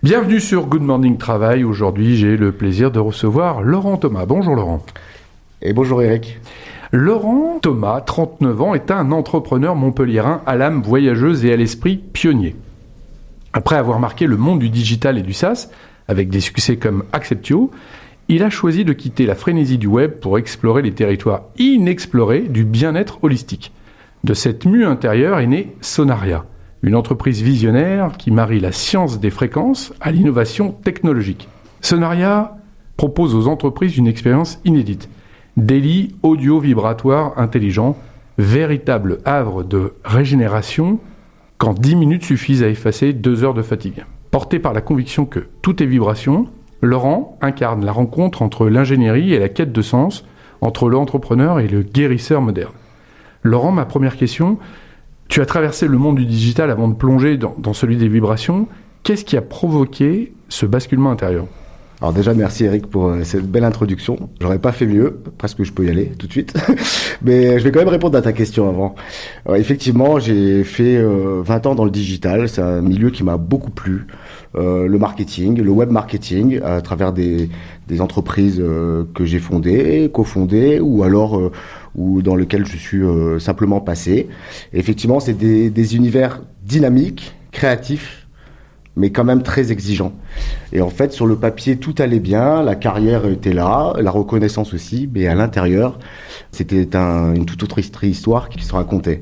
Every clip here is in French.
Bienvenue sur Good Morning Travail. Aujourd'hui, j'ai le plaisir de recevoir Laurent Thomas. Bonjour Laurent. Et bonjour Eric. Laurent Thomas, 39 ans, est un entrepreneur montpelliérain à l'âme voyageuse et à l'esprit pionnier. Après avoir marqué le monde du digital et du SaaS, avec des succès comme Acceptio, il a choisi de quitter la frénésie du web pour explorer les territoires inexplorés du bien-être holistique. De cette mue intérieure est née Sonaria, une entreprise visionnaire qui marie la science des fréquences à l'innovation technologique. Sonaria propose aux entreprises une expérience inédite. Des lits audio-vibratoires intelligents, véritable havre de régénération quand 10 minutes suffisent à effacer 2 heures de fatigue. Porté par la conviction que tout est vibration, Laurent incarne la rencontre entre l'ingénierie et la quête de sens, entre l'entrepreneur et le guérisseur moderne. Laurent, ma première question, tu as traversé le monde du digital avant de plonger dans celui des vibrations. Qu'est-ce qui a provoqué ce basculement intérieur ? Alors déjà, merci Eric pour cette belle introduction. J'aurais pas fait mieux, presque je peux y aller tout de suite. Mais je vais quand même répondre à ta question avant. Alors, effectivement, j'ai fait 20 ans dans le digital. C'est un milieu qui m'a beaucoup plu. Le marketing, le web marketing, à travers des entreprises que j'ai fondées, cofondées, ou alors ou dans lesquelles je suis simplement passé. Et effectivement, c'est des univers dynamiques, créatifs, mais quand même très exigeant. Et en fait, sur le papier, tout allait bien, la carrière était là, la reconnaissance aussi, mais à l'intérieur, c'était une toute autre histoire qui se racontait.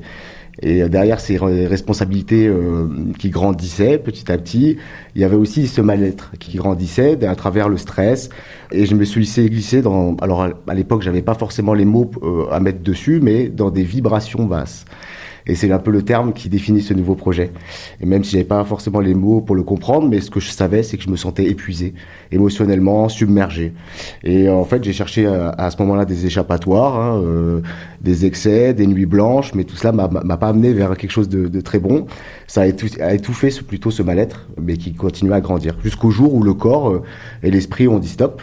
Et derrière ces responsabilités qui grandissaient petit à petit, il y avait aussi ce mal-être qui grandissait à travers le stress. Et je me suis laissé glisser alors à l'époque, j'avais pas forcément les mots à mettre dessus, mais dans des vibrations basses. Et c'est un peu le terme qui définit ce nouveau projet. Et même si j'avais pas forcément les mots pour le comprendre, mais ce que je savais, c'est que je me sentais épuisé, émotionnellement, submergé. Et en fait, j'ai cherché à ce moment-là des échappatoires, des excès, des nuits blanches, mais tout cela m'a pas amené vers quelque chose de très bon. Ça a étouffé plutôt ce mal-être, mais qui continuait à grandir. Jusqu'au jour où le corps et l'esprit ont dit stop.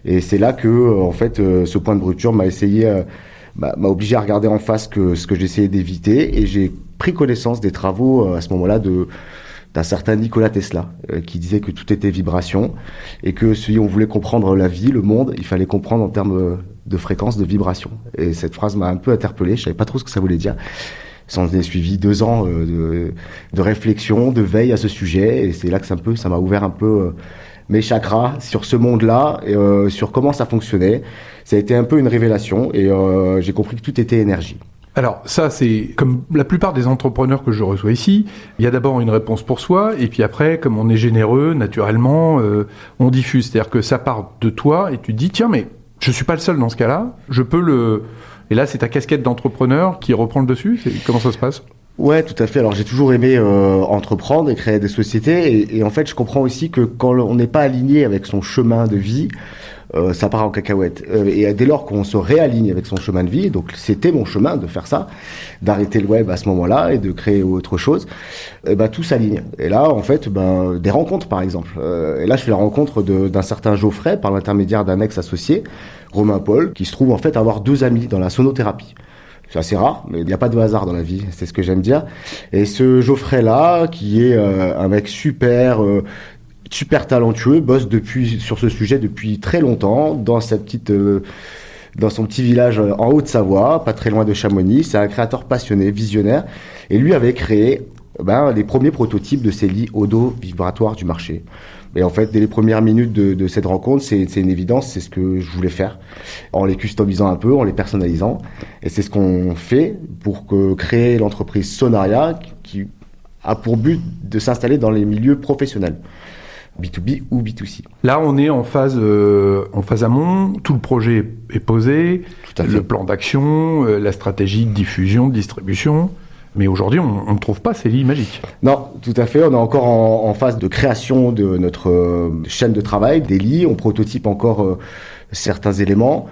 Et c'est là que, en fait, ce point de rupture m'a obligé à regarder en face ce que j'essayais d'éviter, et j'ai pris connaissance des travaux à ce moment-là d'un certain Nikola Tesla qui disait que tout était vibration et que si on voulait comprendre la vie, le monde, il fallait comprendre en termes de fréquence, de vibration. Et cette phrase m'a un peu interpellé, je savais pas trop ce que ça voulait dire. Ça en est suivi 2 ans de réflexion, de veille à ce sujet, et c'est là que ça m'a ouvert un peu mes chakras sur ce monde-là, et sur comment ça fonctionnait. Ça a été un peu une révélation, et j'ai compris que tout était énergie. Alors ça, c'est comme la plupart des entrepreneurs que je reçois ici, il y a d'abord une réponse pour soi, et puis après, comme on est généreux, naturellement, on diffuse. C'est-à-dire que ça part de toi, et tu te dis, tiens, mais je suis pas le seul dans ce cas-là, je peux Et là, c'est ta casquette d'entrepreneur qui reprend le dessus. Comment ça se passe ? Ouais, tout à fait. Alors j'ai toujours aimé entreprendre et créer des sociétés, et en fait je comprends aussi que quand on n'est pas aligné avec son chemin de vie, ça part en cacahuète. Et dès lors qu'on se réaligne avec son chemin de vie, donc c'était mon chemin de faire ça, d'arrêter le web à ce moment-là et de créer autre chose, et tout s'aligne. Et là, en fait, des rencontres par exemple. Et là, je fais la rencontre d'un certain Geoffrey par l'intermédiaire d'un ex-associé, Romain Paul, qui se trouve en fait avoir 2 amis dans la sonothérapie. C'est assez rare, mais il n'y a pas de hasard dans la vie, c'est ce que j'aime dire. Et ce Geoffrey-là, qui est un mec super talentueux, bosse sur ce sujet depuis très longtemps, dans son petit village en Haute-Savoie, pas très loin de Chamonix. C'est un créateur passionné, visionnaire, et lui avait créé les premiers prototypes de ces lits audio-vibratoires du marché. Et en fait, dès les premières minutes de cette rencontre, c'est une évidence, c'est ce que je voulais faire, en les customisant un peu, en les personnalisant. Et c'est ce qu'on fait pour créer l'entreprise Sonaria, qui a pour but de s'installer dans les milieux professionnels, B2B ou B2C. Là, on est en phase amont, tout le projet est posé, le plan d'action, la stratégie de diffusion, de distribution. Mais aujourd'hui, on ne trouve pas ces lits magiques. Non, tout à fait. On est encore en phase de création de notre chaîne de travail, des lits. On prototype encore certains éléments.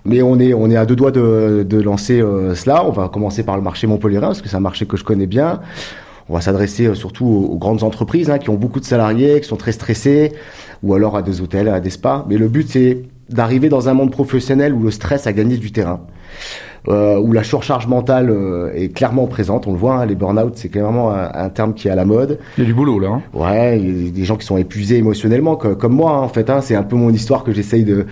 Mais on est à 2 doigts de lancer cela. On va commencer par le marché montpelliérain, parce que c'est un marché que je connais bien. On va s'adresser surtout aux grandes entreprises qui ont beaucoup de salariés, qui sont très stressés, ou alors à des hôtels, à des spas. Mais le but, c'est d'arriver dans un monde professionnel où le stress a gagné du terrain. où la surcharge mentale est clairement présente. On le voit, hein, les burn-out, c'est clairement un terme qui est à la mode. Il y a du boulot là. Hein. Ouais, il y a des gens qui sont épuisés émotionnellement, comme moi, hein, en fait. Hein, c'est un peu mon histoire que j'essaye de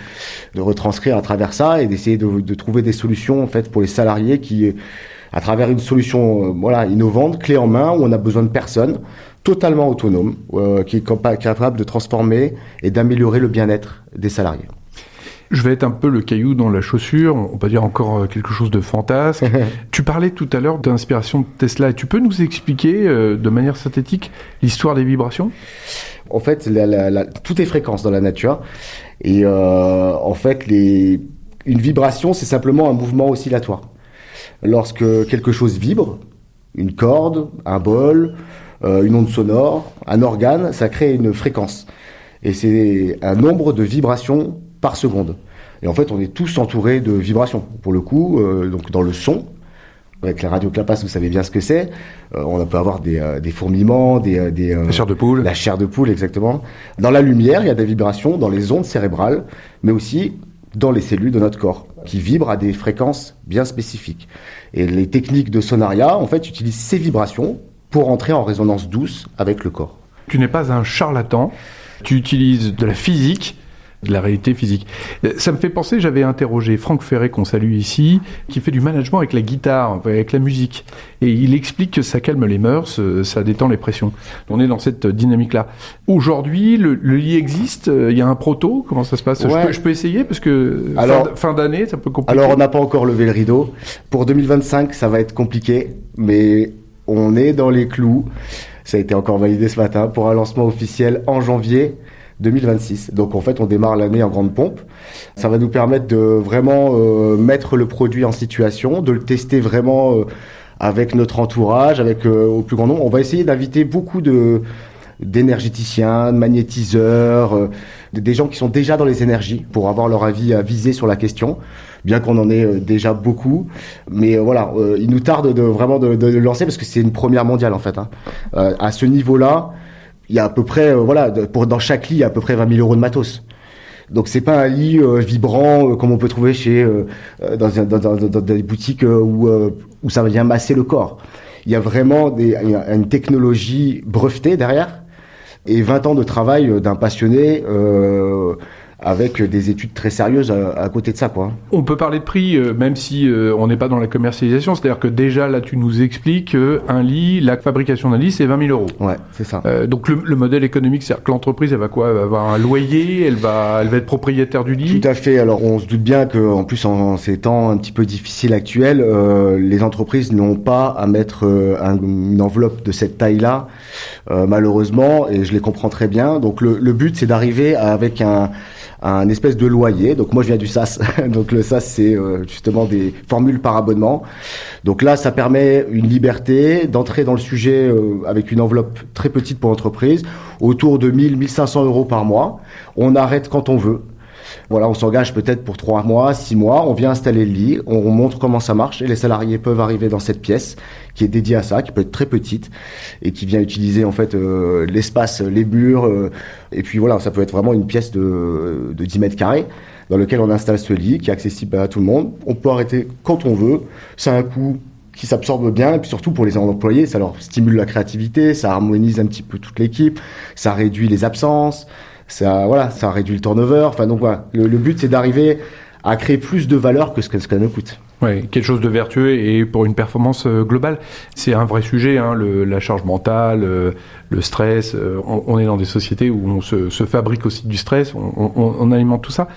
retranscrire à travers ça et d'essayer de trouver des solutions en fait pour les salariés qui, à travers une solution innovante, clé en main, où on a besoin de personnes totalement autonomes, qui est capable de transformer et d'améliorer le bien-être des salariés. Je vais être un peu le caillou dans la chaussure, on peut dire encore quelque chose de fantasque. Tu parlais tout à l'heure d'inspiration de Tesla. Tu peux nous expliquer de manière synthétique l'histoire des vibrations ? En fait, tout est fréquence dans la nature. Et en fait, une vibration, c'est simplement un mouvement oscillatoire. Lorsque quelque chose vibre, une corde, un bol, une onde sonore, un organe, ça crée une fréquence. Et c'est un nombre de vibrations par seconde. Et en fait, on est tous entourés de vibrations. Pour le coup, donc dans le son, avec la radio Clapas, vous savez bien ce que c'est. On peut avoir des fourmillements, la chair de poule. La chair de poule, exactement. Dans la lumière, il y a des vibrations dans les ondes cérébrales, mais aussi dans les cellules de notre corps, qui vibrent à des fréquences bien spécifiques. Et les techniques de sonaria, en fait, utilisent ces vibrations pour entrer en résonance douce avec le corps. Tu n'es pas un charlatan, tu utilises de la physique, de la réalité physique. Ça me fait penser, j'avais interrogé Franck Ferré, qu'on salue ici, qui fait du management avec la guitare, avec la musique. Et il explique que ça calme les mœurs, ça détend les pressions. On est dans cette dynamique-là. Aujourd'hui, le lit existe, il y a un proto, comment ça se passe ? Ouais. Je peux essayer, parce que fin d'année, ça peut compliquer. Alors, on n'a pas encore levé le rideau. Pour 2025, ça va être compliqué, mais on est dans les clous. Ça a été encore validé ce matin pour un lancement officiel en janvier 2026. Donc en fait, on démarre l'année en grande pompe. Ça va nous permettre de vraiment mettre le produit en situation, de le tester vraiment avec notre entourage, avec au plus grand nombre. On va essayer d'inviter beaucoup d'énergéticiens, de magnétiseurs, des gens qui sont déjà dans les énergies pour avoir leur avis avisé sur la question, bien qu'on en ait déjà beaucoup. Mais voilà, il nous tarde vraiment de le lancer parce que c'est une première mondiale en fait. Hein. À ce niveau-là, il y a à peu près, dans chaque lit, il y a à peu près 20 000 € de matos. Donc c'est pas un lit vibrant comme on peut trouver dans des boutiques où ça vient masser le corps. Il y a vraiment une technologie brevetée derrière et 20 ans de travail d'un passionné avec des études très sérieuses à côté de ça, quoi. On peut parler de prix, même si on n'est pas dans la commercialisation. C'est-à-dire que déjà, là, tu nous expliques qu'un lit, la fabrication d'un lit, c'est 20 000 €. Ouais, c'est ça. Donc le modèle économique, c'est-à-dire que l'entreprise, elle va quoi ? Elle va avoir un loyer, elle va être propriétaire du lit. Tout à fait. Alors, on se doute bien qu'en plus, en ces temps un petit peu difficiles actuels, les entreprises n'ont pas à mettre une enveloppe de cette taille-là, malheureusement, et je les comprends très bien. Donc, le but, c'est d'arriver avec un espèce de loyer. Donc moi je viens du SaaS. Donc le SaaS c'est justement des formules par abonnement. Donc là ça permet une liberté d'entrer dans le sujet avec une enveloppe très petite pour l'entreprise, autour de 1 500 € par mois. On arrête quand on veut. Voilà, on s'engage peut-être pour 3 mois, 6 mois, on vient installer le lit, on montre comment ça marche et les salariés peuvent arriver dans cette pièce qui est dédiée à ça, qui peut être très petite et qui vient utiliser en fait l'espace, les murs et puis voilà, ça peut être vraiment une pièce de 10 mètres carrés dans lequel on installe ce lit qui est accessible à tout le monde. On peut arrêter quand on veut, c'est un coût qui s'absorbe bien et puis surtout pour les employés, ça leur stimule la créativité, ça harmonise un petit peu toute l'équipe, ça réduit les absences. Ça réduit le turnover. Enfin, donc voilà, le but c'est d'arriver à créer plus de valeur que ce que ça nous coûte. Ouais, quelque chose de vertueux et pour une performance globale. C'est un vrai sujet, hein, la charge mentale, le stress. On est dans des sociétés où on se fabrique aussi du stress, on alimente tout ça.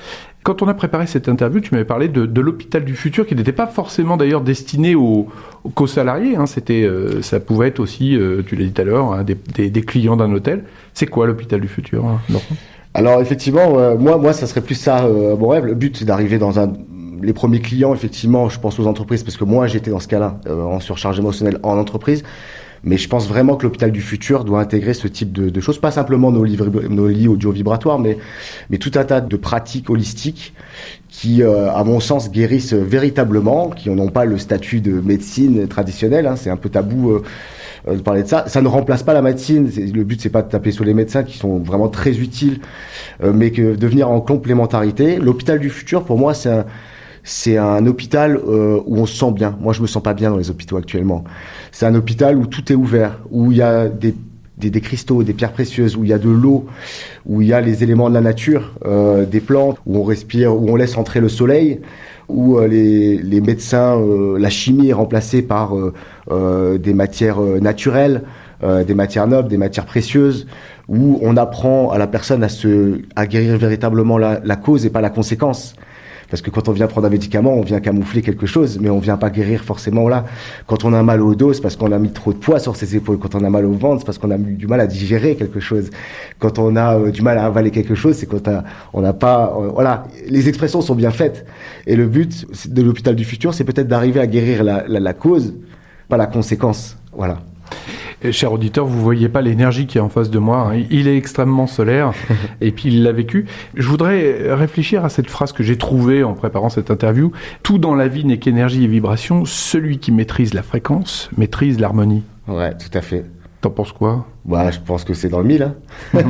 Quand on a préparé cette interview, tu m'avais parlé de l'hôpital du futur, qui n'était pas forcément d'ailleurs destiné qu'aux salariés. Hein, ça pouvait être aussi, tu l'as dit tout à l'heure, hein, des clients d'un hôtel. C'est quoi l'hôpital du futur, hein, Laurent ? Alors effectivement, moi, ça serait plus ça mon rêve. Le but, c'est d'arriver dans les premiers clients. Effectivement, je pense aux entreprises, parce que moi, j'étais dans ce cas-là, en surcharge émotionnelle en entreprise. Mais je pense vraiment que l'hôpital du futur doit intégrer ce type de choses, pas simplement nos lits audio-vibratoires, mais tout un tas de pratiques holistiques qui, à mon sens, guérissent véritablement, qui n'ont pas le statut de médecine traditionnelle. Hein, c'est un peu tabou de parler de ça. Ça ne remplace pas la médecine. Le but, c'est pas de taper sur les médecins qui sont vraiment très utiles, mais de venir en complémentarité. L'hôpital du futur, pour moi, c'est un hôpital où on se sent bien. Moi, je me sens pas bien dans les hôpitaux actuellement. C'est un hôpital où tout est ouvert, où il y a des cristaux, des pierres précieuses, où il y a de l'eau, où il y a les éléments de la nature, des plantes, où on respire, où on laisse entrer le soleil, où les médecins, la chimie est remplacée par des matières naturelles, des matières nobles, des matières précieuses, où on apprend à la personne à guérir véritablement la cause et pas la conséquence. Parce que quand on vient prendre un médicament, on vient camoufler quelque chose, mais on vient pas guérir forcément là. Quand on a mal au dos, c'est parce qu'on a mis trop de poids sur ses épaules. Quand on a mal au ventre, c'est parce qu'on a eu du mal à digérer quelque chose. Quand on a du mal à avaler quelque chose, c'est quand on n'a pas... voilà, les expressions sont bien faites. Et le but de l'hôpital du futur, c'est peut-être d'arriver à guérir la cause, pas la conséquence. Voilà. Et, cher auditeur, vous voyez pas l'énergie qui est en face de moi. Il est extrêmement solaire et puis il l'a vécu. Je voudrais réfléchir à cette phrase que j'ai trouvée en préparant cette interview. Tout dans la vie n'est qu'énergie et vibration. Celui qui maîtrise la fréquence maîtrise l'harmonie. Ouais, tout à fait. T'en penses quoi? Bah, je pense que c'est dans le mille. Hein.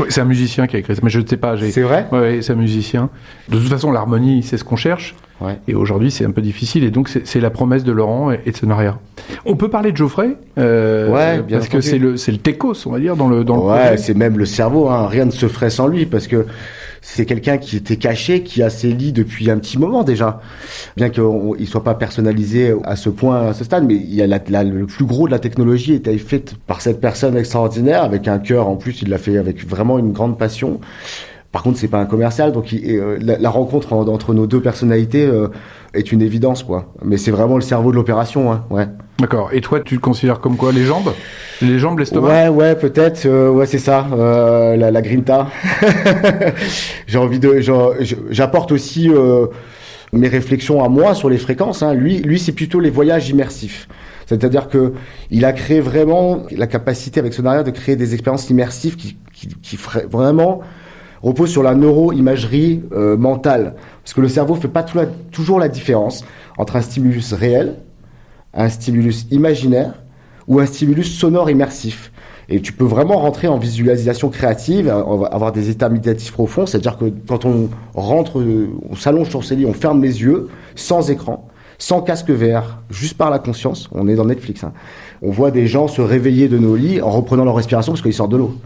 C'est un musicien qui a écrit ça, mais je ne sais pas. C'est vrai? Ouais, c'est un musicien. De toute façon, l'harmonie, c'est ce qu'on cherche. Ouais. Et aujourd'hui, c'est un peu difficile. Et donc, c'est la promesse de Laurent et de Sonaria. On peut parler de Geoffrey, ouais, bien parce entendu. que c'est le techos, on va dire, dans le ouais, projet. c'est même le cerveau. Hein. Rien ne se ferait sans lui, parce que c'est quelqu'un qui était caché, qui a ses lits depuis un petit moment déjà. Bien qu'il soit pas personnalisé à ce point, à ce stade, mais il y a le plus gros de la technologie était fait par cette personne extraordinaire, avec un cœur en plus, il l'a fait avec vraiment une grande passion. Par contre, c'est pas un commercial, donc la rencontre entre nos deux personnalités est une évidence, quoi. Mais c'est vraiment le cerveau de l'opération, hein. Ouais. D'accord. Et toi, tu le considères comme quoi? Les jambes, l'estomac? Ouais, peut-être. Ouais, c'est ça. La grinta. J'apporte aussi mes réflexions à moi sur les fréquences. Hein. Lui, c'est plutôt les voyages immersifs. C'est-à-dire que il a créé vraiment la capacité avec Sonaria de créer des expériences immersives qui vraiment repose sur la neuro-imagerie mentale. Parce que le cerveau fait pas toujours la différence entre un stimulus réel, un stimulus imaginaire ou un stimulus sonore immersif. Et tu peux vraiment rentrer en visualisation créative, avoir des états méditatifs profonds. C'est-à-dire que quand on rentre, on s'allonge sur ses lits, on ferme les yeux, sans écran, sans casque VR, juste par la conscience. On est dans Netflix. Hein. On voit des gens se réveiller de nos lits en reprenant leur respiration parce qu'ils sortent de l'eau.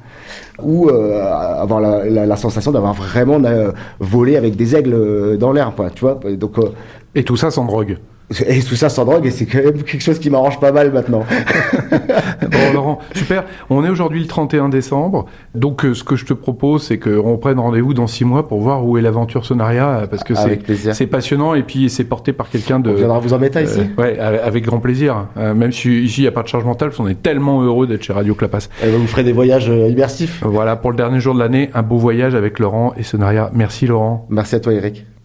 Ou avoir la sensation d'avoir vraiment volé avec des aigles dans l'air, quoi, tu vois. Donc, et tout ça sans drogue. Et tout ça sans drogue, et c'est quand même quelque chose qui m'arrange pas mal maintenant. Bon, Laurent, super. On est aujourd'hui le 31 décembre. Donc, ce que je te propose, c'est qu'on prenne rendez-vous dans 6 mois pour voir où est l'aventure Sonaria, parce que c'est passionnant, et puis c'est porté par quelqu'un de... On viendra vous embêter ici? Ouais, avec grand plaisir. Même si ici, il n'y a pas de charge mentale, parce qu'on est tellement heureux d'être chez Radio Clapas. Et vous ferez des voyages immersifs. Voilà, pour le dernier jour de l'année, un beau voyage avec Laurent et Sonaria. Merci, Laurent. Merci à toi, Eric.